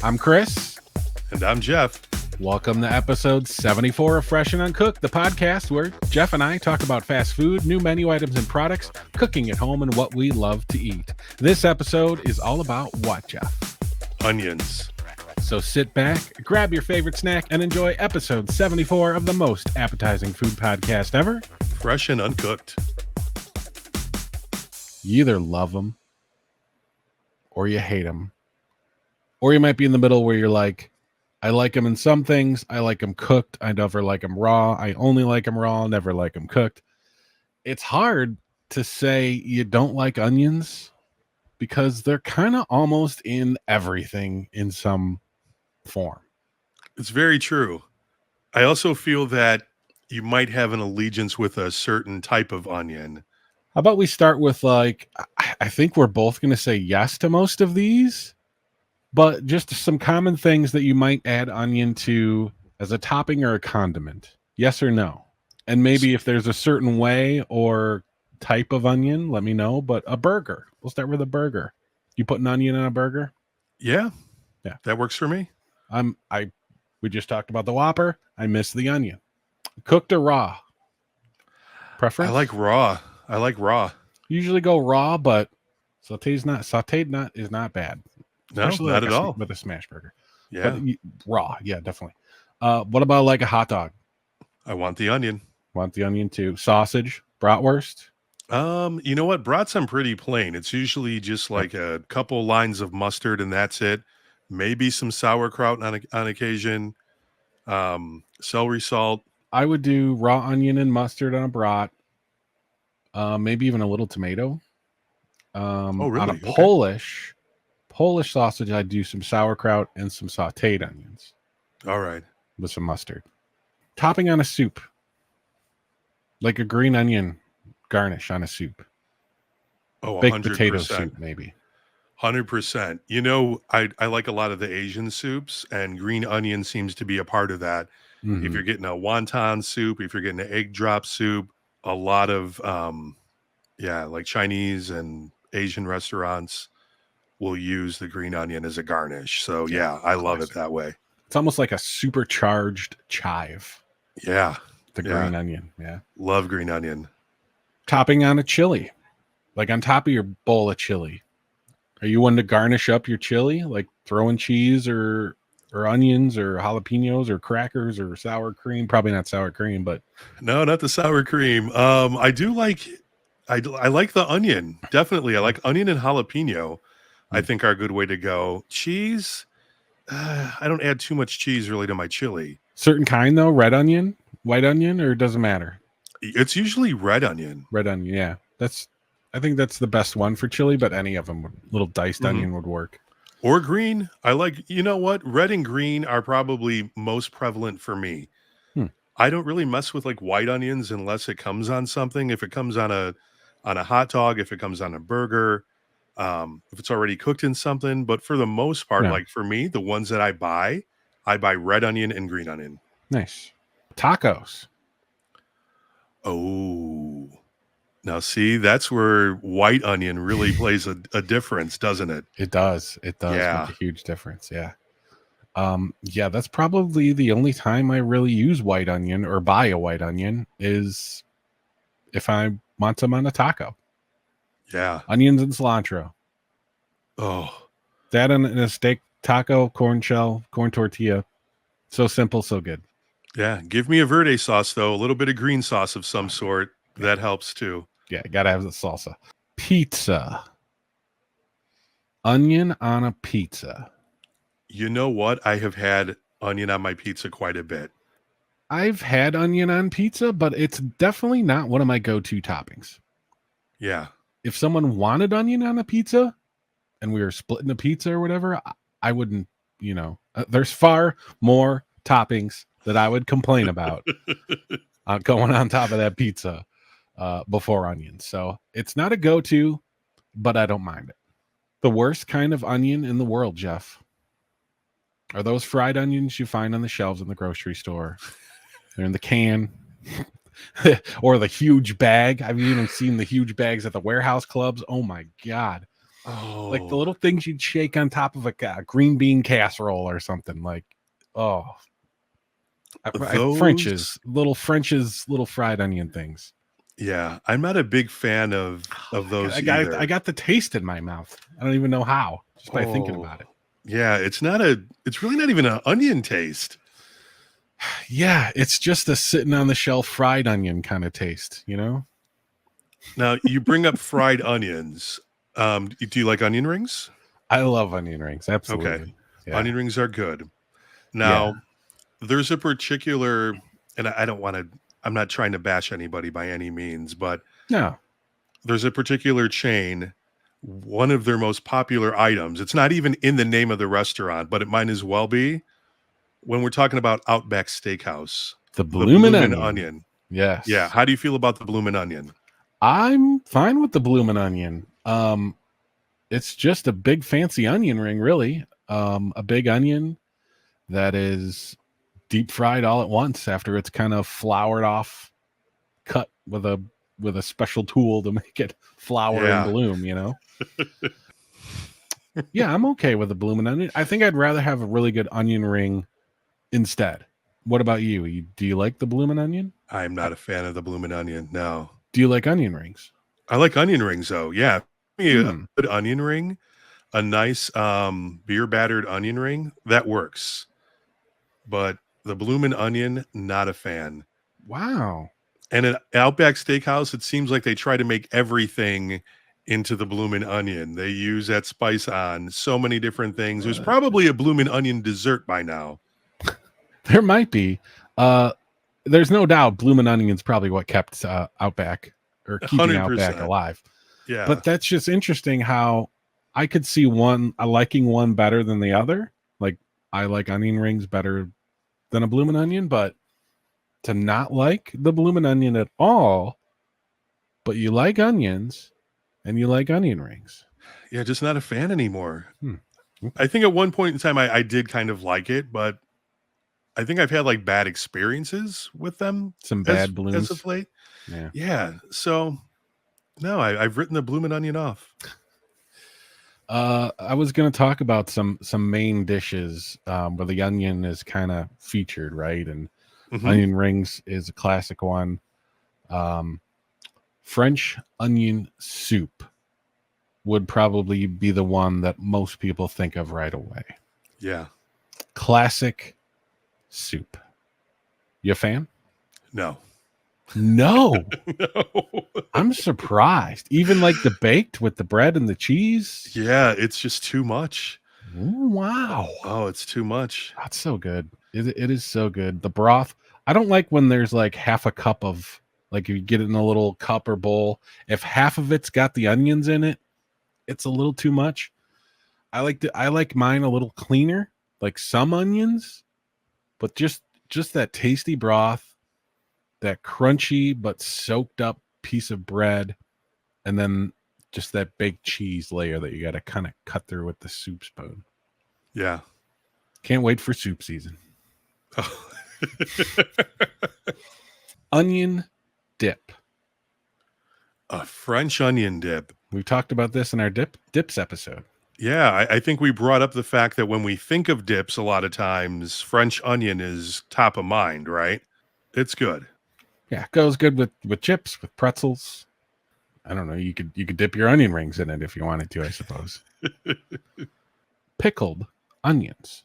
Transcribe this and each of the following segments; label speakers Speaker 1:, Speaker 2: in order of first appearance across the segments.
Speaker 1: I'm Chris.
Speaker 2: And I'm Jeff.
Speaker 1: Welcome to episode 74 of Fresh and Uncooked, the podcast where Jeff and I talk about fast food, new menu items and products, cooking at home, and what we love to eat. This episode is all about what, Jeff?
Speaker 2: Onions.
Speaker 1: So sit back, grab your favorite snack, and enjoy episode 74 of the most appetizing food podcast ever.
Speaker 2: Fresh and Uncooked.
Speaker 1: You either love them or you hate them. Or you might be in the middle where you're like, I like them in some things. I like them cooked. I never like them raw. I only like them raw. Never like them cooked. It's hard to say you don't like onions because they're kind of almost in everything in some form.
Speaker 2: It's very true. I also feel that you might have an allegiance with a certain type of onion.
Speaker 1: How about we start with I think we're both going to say yes to most of these. But just some common things that you might add onion to as a topping or a condiment. Yes or no? And maybe if there's a certain way or type of onion, let me know. But a burger. We'll start with a burger. You put an onion on a burger?
Speaker 2: Yeah. That works for me.
Speaker 1: We just talked about the Whopper. I miss the onion. Cooked or raw? Preference?
Speaker 2: I like raw.
Speaker 1: Usually go raw, but sauteed is not bad.
Speaker 2: Especially no, not at all.
Speaker 1: With a smash burger.
Speaker 2: Yeah.
Speaker 1: But raw. Yeah, definitely. What about like a hot dog?
Speaker 2: I want the onion.
Speaker 1: Want the onion too. Sausage, bratwurst.
Speaker 2: You know what? Brats, I'm pretty plain. It's usually just like a couple lines of mustard and that's it. Maybe some sauerkraut on occasion. Celery salt.
Speaker 1: I would do raw onion and mustard on a brat. Maybe even a little tomato.
Speaker 2: Oh, really?
Speaker 1: On a Polish sausage, I'd do some sauerkraut and some sauteed onions.
Speaker 2: All right.
Speaker 1: With some mustard. Topping on a soup. Like a green onion garnish on a soup.
Speaker 2: Oh, 100%.
Speaker 1: Baked potato soup, maybe.
Speaker 2: 100%. You know, I like a lot of the Asian soups, and green onion seems to be a part of that. Mm-hmm. If you're getting a wonton soup, if you're getting an egg drop soup, a lot of, like Chinese and Asian restaurants will use the green onion as a garnish. So yeah, I love it that way.
Speaker 1: It's almost like a supercharged chive.
Speaker 2: Yeah.
Speaker 1: The green onion. Yeah.
Speaker 2: Love green onion.
Speaker 1: Topping on a chili. Like on top of your bowl of chili. Are you one to garnish up your chili? Like throwing cheese or onions or jalapenos or crackers or sour cream? Probably not sour cream, but.
Speaker 2: No, not the sour cream. I do like, I like the onion. Definitely. I like onion and jalapeno. I think are a good way to go. Cheese, I don't add too much cheese really to my chili.
Speaker 1: Certain kind though, red onion, white onion, or it doesn't matter?
Speaker 2: It's usually red onion.
Speaker 1: Red onion, yeah. I think that's the best one for chili, but any of them, little diced onion would work.
Speaker 2: Or green. I like, you know what? Red and green are probably most prevalent for me. I don't really mess with like white onions unless it comes on something. If it comes on a hot dog, if it comes on a burger, if it's already cooked in something, but for the most part, like for me, the ones that I buy red onion and green onion.
Speaker 1: Nice. Tacos.
Speaker 2: Oh, now see, that's where white onion really plays a difference, doesn't it?
Speaker 1: It does. It does make a huge difference. Yeah. That's probably the only time I really use white onion or buy a white onion is if I want some on a taco.
Speaker 2: Yeah.
Speaker 1: Onions and cilantro.
Speaker 2: Oh.
Speaker 1: That in a steak taco, corn shell, corn tortilla. So simple, so good.
Speaker 2: Yeah. Give me a verde sauce, though. A little bit of green sauce of some sort. That helps, too.
Speaker 1: Yeah, gotta have the salsa. Pizza. Onion on a pizza.
Speaker 2: You know what? I have had onion on my pizza quite a bit.
Speaker 1: I've had onion on pizza, but it's definitely not one of my go-to toppings.
Speaker 2: Yeah.
Speaker 1: If someone wanted onion on a pizza and we were splitting a pizza or whatever, I wouldn't, there's far more toppings that I would complain about going on top of that pizza before onions. So it's not a go-to, but I don't mind it. The worst kind of onion in the world, Jeff, are those fried onions you find on the shelves in the grocery store. They're in the can. Or the huge bag. I've even seen the huge bags at the warehouse clubs. Oh my God. Like the
Speaker 2: Oh,
Speaker 1: little things you'd shake on top of a green bean casserole or something. Like, oh,
Speaker 2: those.
Speaker 1: French's little fried onion things.
Speaker 2: Yeah, I'm not a big fan
Speaker 1: Oh,
Speaker 2: of those
Speaker 1: I
Speaker 2: either.
Speaker 1: got the taste in my mouth. I don't even know how, just by thinking
Speaker 2: Oh,
Speaker 1: about it.
Speaker 2: yeah, it's really not even an onion taste.
Speaker 1: Yeah, it's just a sitting on the shelf fried onion kind of taste, you know?
Speaker 2: Now, you bring up fried onions. Do you like onion rings?
Speaker 1: I love onion rings.
Speaker 2: Okay.
Speaker 1: Absolutely. Yeah.
Speaker 2: Onion rings are good.
Speaker 1: Yeah.
Speaker 2: Now, there's a particular, and I don't want to, I'm not trying to bash anybody by any means, but
Speaker 1: No.
Speaker 2: there's a particular chain, one of their most popular items. It's not even in the name of the restaurant, but it might as well be when we're talking about Outback Steakhouse,
Speaker 1: The
Speaker 2: the
Speaker 1: bloomin'
Speaker 2: bloomin'
Speaker 1: onion.
Speaker 2: onion. Yeah.
Speaker 1: Yes.
Speaker 2: How do you feel about the bloomin' onion?
Speaker 1: I'm fine with the bloomin' onion. It's just a big fancy onion ring, really. A big onion that is deep fried all at once after it's kind of floured off, cut with a special tool to make it flour and
Speaker 2: Yeah.
Speaker 1: bloom, you know? Yeah, I'm okay with the bloomin' onion. I think I'd rather have a really good onion ring instead. What about you? Do you like the bloomin' onion?
Speaker 2: I'm
Speaker 1: I,
Speaker 2: not a fan of the bloomin' onion. No.
Speaker 1: do you like onion rings?
Speaker 2: I like onion rings though. Yeah. Give me a
Speaker 1: Hmm.
Speaker 2: good onion ring, a nice beer battered onion ring, that works. But the bloomin' onion, not a fan.
Speaker 1: Wow.
Speaker 2: And at Outback Steakhouse, it seems like they try to make everything into the bloomin' onion. They use that spice on so many different things. There's
Speaker 1: Uh,
Speaker 2: probably a bloomin' onion dessert by now.
Speaker 1: there might be. Uh, there's no doubt bloomin' onion's probably what kept Outback or keeping Outback
Speaker 2: 100%.
Speaker 1: alive.
Speaker 2: Yeah.
Speaker 1: But that's just interesting how I could see one liking one better than the other. Like I like onion rings better than a bloomin' onion, but to not like the bloomin' onion at all, but you like onions and you like onion rings.
Speaker 2: Yeah, just not a fan anymore.
Speaker 1: Hmm.
Speaker 2: I
Speaker 1: Okay.
Speaker 2: think at one point in time I did kind of like it, but I think I've had like bad experiences with them
Speaker 1: Some
Speaker 2: as
Speaker 1: bad
Speaker 2: of
Speaker 1: blooms.
Speaker 2: late.
Speaker 1: Yeah.
Speaker 2: Yeah. So no, I've written the bloomin' onion off.
Speaker 1: I was going to talk about some main dishes where the onion is kind of featured, right? And
Speaker 2: Hmm.
Speaker 1: onion rings is a classic one. Um, French onion soup would probably be the one that most people think of right away.
Speaker 2: Yeah.
Speaker 1: Classic soup. You a fan?
Speaker 2: No.
Speaker 1: No.
Speaker 2: No.
Speaker 1: I'm surprised. Even like the baked with the bread and the cheese.
Speaker 2: Yeah, it's just too much.
Speaker 1: Ooh, wow.
Speaker 2: Oh, it's too much.
Speaker 1: That's so good. It is so good. The broth. I don't like when there's like half a cup of like you get it in a little cup or bowl. If half of it's got the onions in it, it's a little too much. I like mine a little cleaner, like some onions, but just that tasty broth, that crunchy but soaked up piece of bread, and then just that baked cheese layer that you got to kind of cut through with the soup spoon.
Speaker 2: Yeah.
Speaker 1: Can't wait for soup season.
Speaker 2: Oh.
Speaker 1: Onion dip.
Speaker 2: A French onion dip.
Speaker 1: We've talked about this in our dips episode.
Speaker 2: Yeah, I think we brought up the fact that when we think of dips, a lot of times French onion is top of mind, right? It's good.
Speaker 1: Yeah, goes good with chips, with pretzels. I don't know. You could dip your onion rings in it if you wanted to, I suppose. Pickled onions.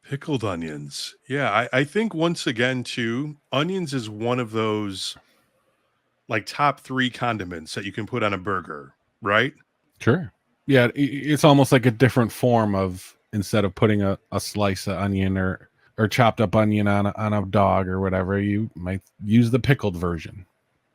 Speaker 2: Pickled onions. Yeah, I think once again, too, onions is one of those like top three condiments that you can put on a burger, right?
Speaker 1: Sure. Yeah, it's almost like a different form of instead of putting a slice of onion or chopped up onion on a dog or whatever, you might use the pickled version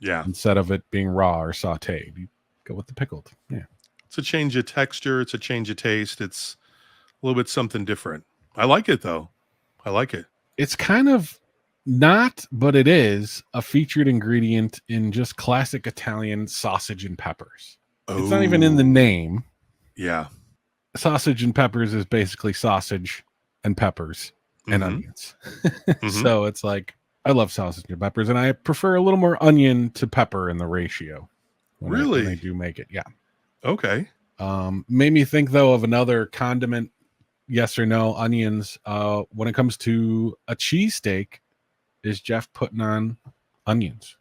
Speaker 2: Yeah.
Speaker 1: instead of it being raw or sautéed. You go with the pickled. Yeah.
Speaker 2: It's a change of texture, it's a change of taste, it's a little bit something different. I like it though. I like it.
Speaker 1: It's kind of not, but it is a featured ingredient in just classic Italian sausage and peppers. It's not even in the
Speaker 2: Oh,
Speaker 1: name.
Speaker 2: yeah.
Speaker 1: Sausage and peppers is basically sausage and peppers and
Speaker 2: Mhm.
Speaker 1: onions.
Speaker 2: Mhm.
Speaker 1: So it's like I love sausage and peppers, and I prefer a little more onion to pepper in the ratio when I
Speaker 2: Really?
Speaker 1: do make it. Yeah.
Speaker 2: Okay.
Speaker 1: Made me think though of another condiment. Yes or no, onions. When it comes to a cheesesteak, is Jeff putting on onions?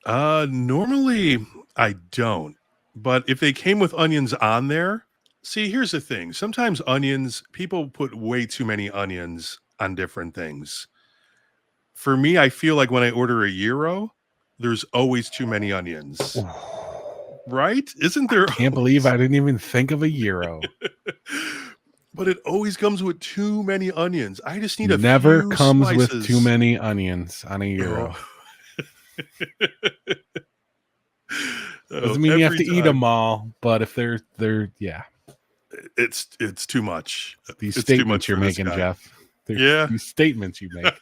Speaker 2: Normally I don't, but if they came with onions on there, see, here's the thing. Sometimes onions, people put way too many onions on different things. For me, I feel like when I order a gyro, there's always too many onions. Right? Isn't there?
Speaker 1: Can't believe I didn't even think of a gyro.
Speaker 2: But it always comes with too many onions. I just need a
Speaker 1: Never
Speaker 2: few
Speaker 1: comes with too
Speaker 2: slices.
Speaker 1: many onions on a gyro.
Speaker 2: Oh,
Speaker 1: Doesn't mean you have
Speaker 2: every
Speaker 1: to eat
Speaker 2: time.
Speaker 1: them all, but if they're yeah,
Speaker 2: It's too much.
Speaker 1: these
Speaker 2: It's too
Speaker 1: statements
Speaker 2: much
Speaker 1: you're
Speaker 2: for this
Speaker 1: making,
Speaker 2: guy.
Speaker 1: Jeff.
Speaker 2: Yeah.
Speaker 1: These statements you make.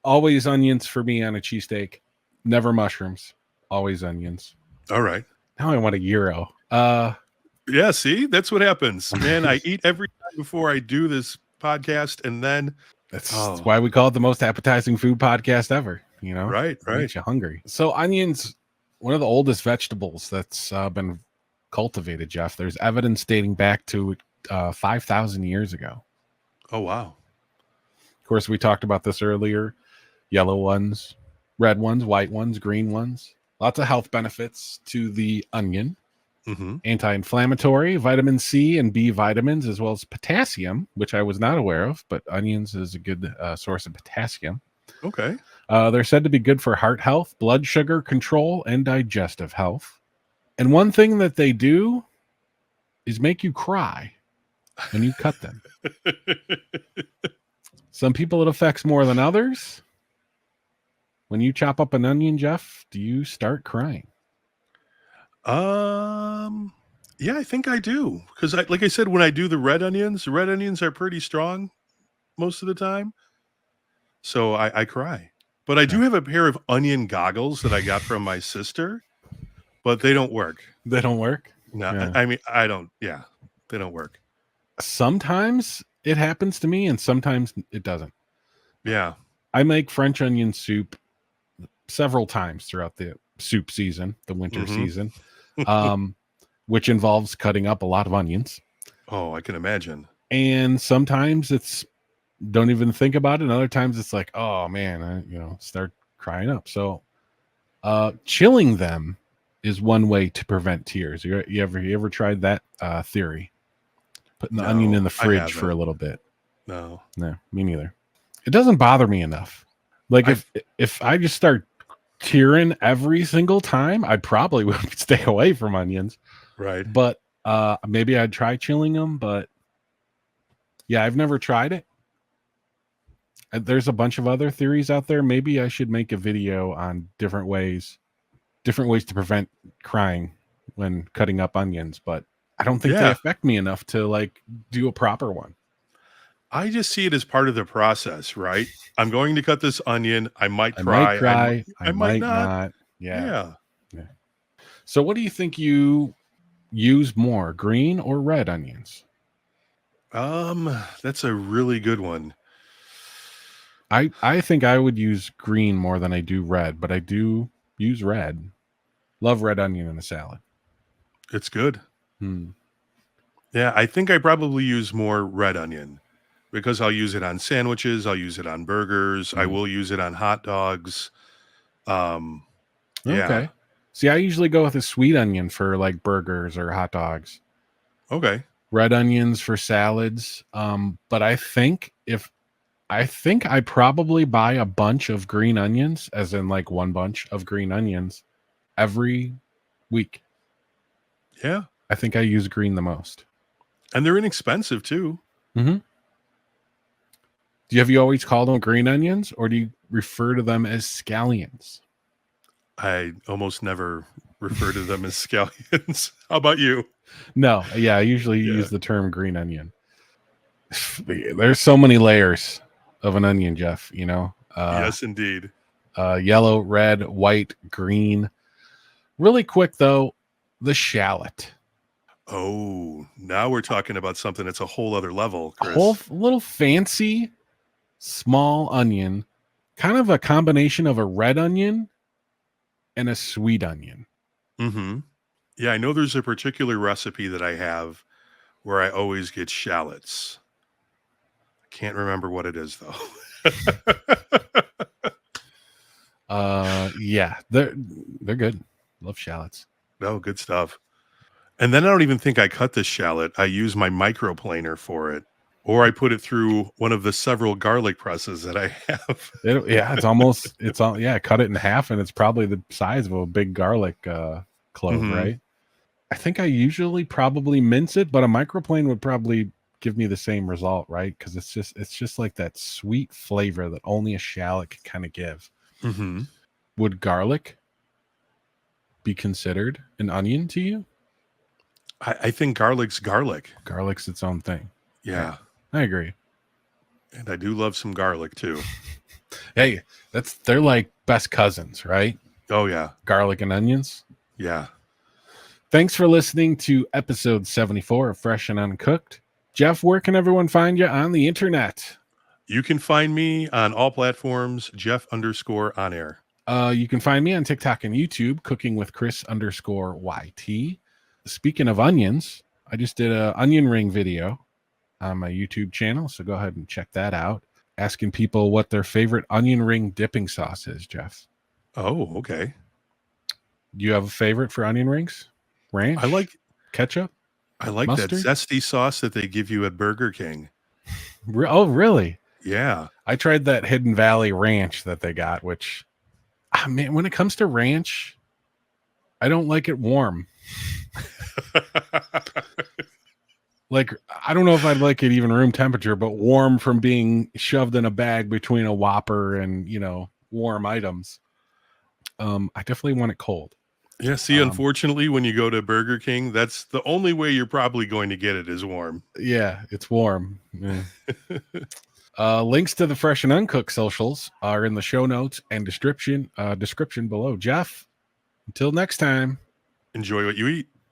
Speaker 1: Always onions for me on a cheesesteak. Never mushrooms. Always onions.
Speaker 2: All right.
Speaker 1: Now I want a gyro.
Speaker 2: Yeah, see? That's what happens. Man, I eat every time before I do this podcast, and then
Speaker 1: That's why we call it the most appetizing food podcast ever. You know,
Speaker 2: right.
Speaker 1: Makes you hungry. So onions, one of the oldest vegetables that's been cultivated, Jeff. There's evidence dating back to 5,000 years ago.
Speaker 2: Oh, wow.
Speaker 1: Of course, we talked about this earlier. Yellow ones, red ones, white ones, green ones. Lots of health benefits to the onion.
Speaker 2: Mm-hmm.
Speaker 1: Anti-inflammatory, vitamin C and B vitamins, as well as potassium, which I was not aware of, but onions is a good source of potassium.
Speaker 2: Okay.
Speaker 1: They're said to be good for heart health, blood sugar control, and digestive health. And one thing that they do is make you cry when you cut them. Some people it affects more than others. When you chop up an onion, Jeff, do you start crying?
Speaker 2: Yeah, I think I do. Because like I said, when I do the red onions are pretty strong most of the time. So I cry. But I do have a pair of onion goggles that I got from my sister, but they don't work.
Speaker 1: They don't work?
Speaker 2: No,
Speaker 1: Yeah.
Speaker 2: I mean, I don't. Yeah, they don't work.
Speaker 1: Sometimes it happens to me and sometimes it doesn't.
Speaker 2: Yeah.
Speaker 1: I make French onion soup several times throughout the soup season, the winter season, which involves cutting up a lot of onions.
Speaker 2: Oh, I can imagine.
Speaker 1: And sometimes it's don't even think about it. And other times it's like, oh man, I start crying up. So chilling them is one way to prevent tears. You ever tried that theory? Putting the onion in the fridge for a little bit.
Speaker 2: No,
Speaker 1: me neither. It doesn't bother me enough. Like if I just start tearing every single time, I probably would stay away from onions.
Speaker 2: Right.
Speaker 1: But maybe I'd try chilling them. But yeah, I've never tried it. There's a bunch of other theories out there. Maybe I should make a video on different ways to prevent crying when cutting up onions. But I don't think they affect me enough to like do a proper one.
Speaker 2: I just see it as part of the process, right? I'm going to cut this onion. I might cry.
Speaker 1: I might not. Yeah.
Speaker 2: Yeah.
Speaker 1: So what do you think you use more, green or red onions?
Speaker 2: That's a really good one.
Speaker 1: I think I would use green more than I do red, but I do use red. Love red onion in a salad.
Speaker 2: It's good. Yeah, I think I probably use more red onion because I'll use it on sandwiches. I'll use it on burgers. I will use it on hot dogs. Yeah.
Speaker 1: Okay. See, I usually go with a sweet onion for like burgers or hot dogs.
Speaker 2: Okay.
Speaker 1: Red onions for salads. But I think I probably buy a bunch of green onions, as in like one bunch of green onions every week.
Speaker 2: Yeah.
Speaker 1: I think I use green the most.
Speaker 2: And they're inexpensive too.
Speaker 1: Mm-hmm. Have you always called them green onions, or do you refer to them as scallions?
Speaker 2: I almost never refer to them as scallions. How about you?
Speaker 1: No. Yeah, I usually use the term green onion. There's so many layers of an onion, Jeff,
Speaker 2: Yes, indeed.
Speaker 1: Yellow, red, white, green. Really quick, though, the shallot.
Speaker 2: Oh, now we're talking about something that's a whole other level, Chris.
Speaker 1: A whole little fancy small onion, kind of a combination of a red onion and a sweet onion.
Speaker 2: Mm-hmm. Yeah, I know there's a particular recipe that I have where I always get shallots. I can't remember what it is though.
Speaker 1: Yeah, they're good. Love shallots.
Speaker 2: No, good stuff. And then I don't even think I cut the shallot. I use my microplaner for it, or I put it through one of the several garlic presses that I have.
Speaker 1: Yeah, it's almost it's all yeah. Cut it in half, and it's probably the size of a big garlic clove,
Speaker 2: Mhm.
Speaker 1: right? I think I usually probably mince it, but a microplane would probably give me the same result, right? Because it's just like that sweet flavor that only a shallot can kind of give.
Speaker 2: Mhm.
Speaker 1: Would garlic be considered an onion to you?
Speaker 2: I think garlic's garlic.
Speaker 1: Garlic's its own thing.
Speaker 2: Yeah.
Speaker 1: I agree.
Speaker 2: And I do love some garlic too.
Speaker 1: Hey, they're like best cousins, right?
Speaker 2: Oh, yeah.
Speaker 1: Garlic and onions.
Speaker 2: Yeah.
Speaker 1: Thanks for listening to episode 74 of Fresh and Uncooked. Jeff, where can everyone find you on the internet?
Speaker 2: You can find me on all platforms, Jeff_on air.
Speaker 1: You can find me on TikTok and YouTube, cooking with Chris_YT. Speaking of onions, I just did a onion ring video on my YouTube channel, so go ahead and check that out. Asking people what their favorite onion ring dipping sauce is, Jeff.
Speaker 2: Oh, okay.
Speaker 1: Do you have a favorite for onion rings? Ranch?
Speaker 2: I like
Speaker 1: ketchup?
Speaker 2: that
Speaker 1: Mustard?
Speaker 2: zesty sauce that they give you at Burger King.
Speaker 1: Oh, really?
Speaker 2: Yeah.
Speaker 1: I tried that Hidden Valley ranch that they got, which, man, when it comes to ranch, I don't like it warm. Like, I don't know if I'd like it even room temperature, but warm from being shoved in a bag between a Whopper and, warm items. I definitely want it cold.
Speaker 2: Yeah, see, unfortunately, when you go to Burger King, that's the only way you're probably going to get it is warm.
Speaker 1: Yeah, it's warm. Yeah. Links to the Fresh and Uncooked socials are in the show notes and description below. Jeff, until next time.
Speaker 2: Enjoy what you eat.